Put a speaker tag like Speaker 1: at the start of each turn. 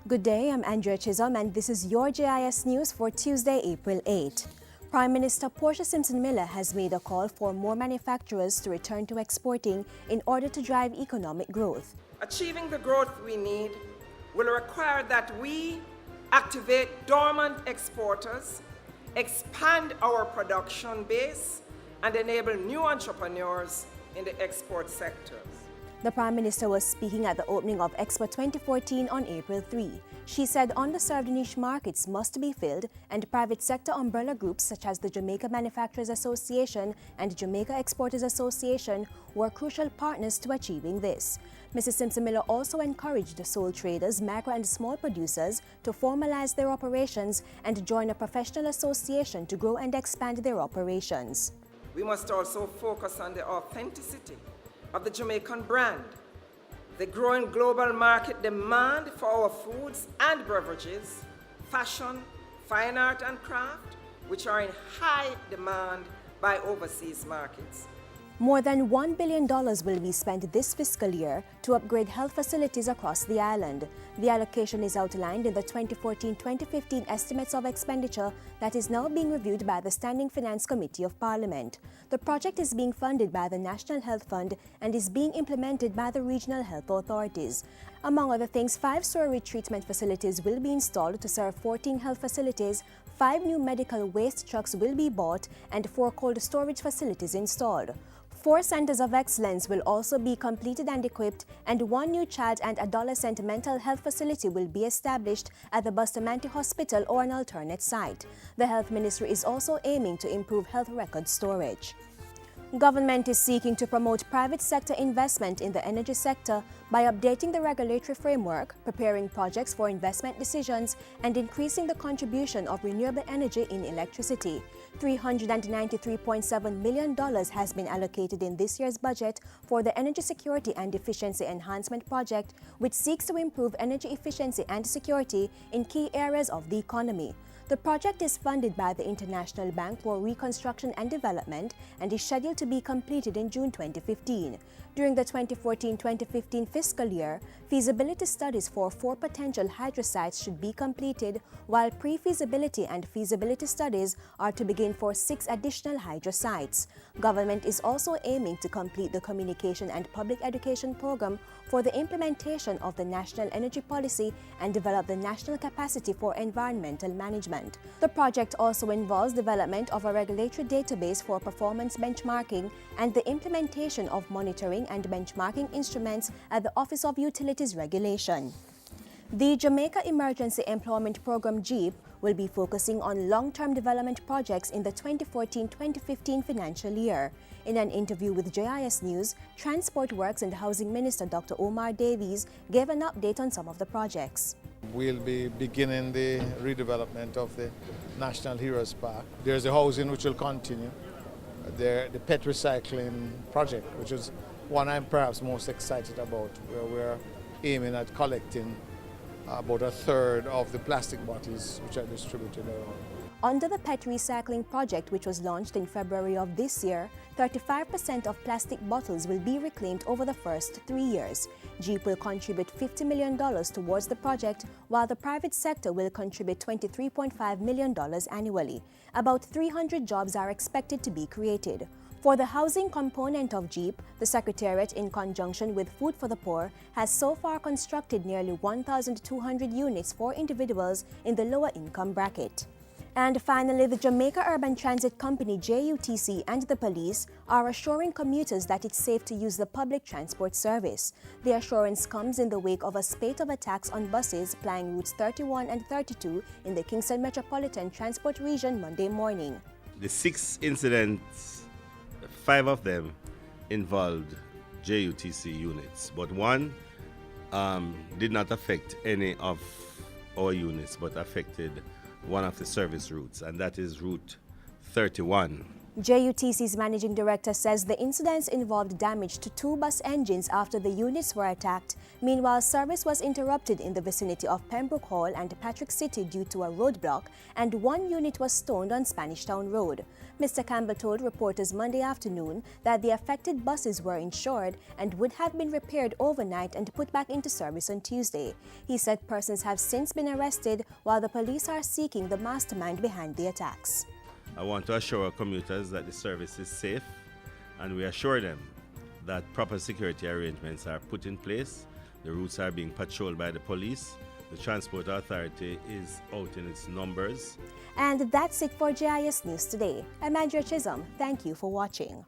Speaker 1: Good day, I'm Andrea Chisholm and this is your JIS News for Tuesday, April 8. Prime Minister Portia Simpson Miller has made a call for more manufacturers to return to exporting in order to drive economic growth.
Speaker 2: Achieving the growth we need will require that we activate dormant exporters, expand our production base, and enable new entrepreneurs in the export sectors.
Speaker 1: The Prime Minister was speaking at the opening of Expo 2014 on April 3. She said underserved niche markets must be filled and private sector umbrella groups such as the Jamaica Manufacturers Association and Jamaica Exporters Association were crucial partners to achieving this. Mrs. Simpson Miller also encouraged sole traders, micro and small producers to formalize their operations and join a professional association to grow and expand their operations.
Speaker 2: We must also focus on the authenticity of the Jamaican brand, the growing global market demand for our foods and beverages, fashion, fine art and craft, which are in high demand by overseas markets.
Speaker 1: More than $1 billion will be spent this fiscal year to upgrade health facilities across the island. The allocation is outlined in the 2014-2015 estimates of expenditure that is now being reviewed by the Standing Finance Committee of Parliament. The project is being funded by the National Health Fund and is being implemented by the regional health authorities. Among other things, 5 sewerage treatment facilities will be installed to serve 14 health facilities, 5 new medical waste trucks will be bought, and 4 cold storage facilities installed. 4 centers of excellence will also be completed and equipped, and 1 new child and adolescent mental health facility will be established at the Bustamante Hospital or an alternate site. The Health Ministry is also aiming to improve health record storage. Government is seeking to promote private sector investment in the energy sector by updating the regulatory framework, preparing projects for investment decisions, and increasing the contribution of renewable energy in electricity. $393.7 million has been allocated in this year's budget for the Energy Security and Efficiency Enhancement Project, which seeks to improve energy efficiency and security in key areas of the economy. The project is funded by the International Bank for Reconstruction and Development and is scheduled to be completed in June 2015. During the 2014-2015 fiscal year, feasibility studies for 4 potential hydro sites should be completed, while pre-feasibility and feasibility studies are to begin for 6 additional hydro sites. Government is also aiming to complete the communication and public education program for the implementation of the National Energy Policy and develop the national capacity for environmental management. The project also involves development of a regulatory database for performance benchmarking and the implementation of monitoring and benchmarking instruments at the Office of Utilities Regulation. The Jamaica Emergency Employment Program JEEP will be focusing on long-term development projects in the 2014-2015 financial year. In an interview with JIS News, Transport Works and Housing Minister Dr. Omar Davies gave an update on some of the projects.
Speaker 3: We'll be beginning the redevelopment of the National Heroes Park. There's a housing which will continue. The pet recycling project, which is one I'm perhaps most excited about, where we're aiming at collecting about 1/3 of the plastic bottles which are distributed around.
Speaker 1: Under the pet recycling project, which was launched in February of this year, 35% of plastic bottles will be reclaimed over the first 3 years. JEEP will contribute $50 million towards the project, while the private sector will contribute $23.5 million annually. About 300 jobs are expected to be created. For the housing component of JEEP, the Secretariat, in conjunction with Food for the Poor, has so far constructed nearly 1,200 units for individuals in the lower income bracket. And finally, the Jamaica Urban Transit Company JUTC and the police are assuring commuters that it's safe to use the public transport service. The assurance comes in the wake of a spate of attacks on buses plying routes 31 and 32 in the Kingston Metropolitan Transport Region Monday morning.
Speaker 4: The 6 incidents, 5 of them involved JUTC units, but one did not affect any of our units, but affected one of the service routes, and that is Route 31.
Speaker 1: JUTC's managing director says the incidents involved damage to 2 bus engines after the units were attacked. Meanwhile, service was interrupted in the vicinity of Pembroke Hall and Patrick City due to a roadblock, and 1 unit was stoned on Spanish Town Road. Mr. Campbell told reporters Monday afternoon that the affected buses were insured and would have been repaired overnight and put back into service on Tuesday. He said persons have since been arrested while the police are seeking the mastermind behind the attacks.
Speaker 4: I want to assure our commuters that the service is safe, and we assure them that proper security arrangements are put in place. The routes are being patrolled by the police. The Transport Authority is out in its numbers.
Speaker 1: And that's it for JIS News today. I'm Andrea Chisholm. Thank you for watching.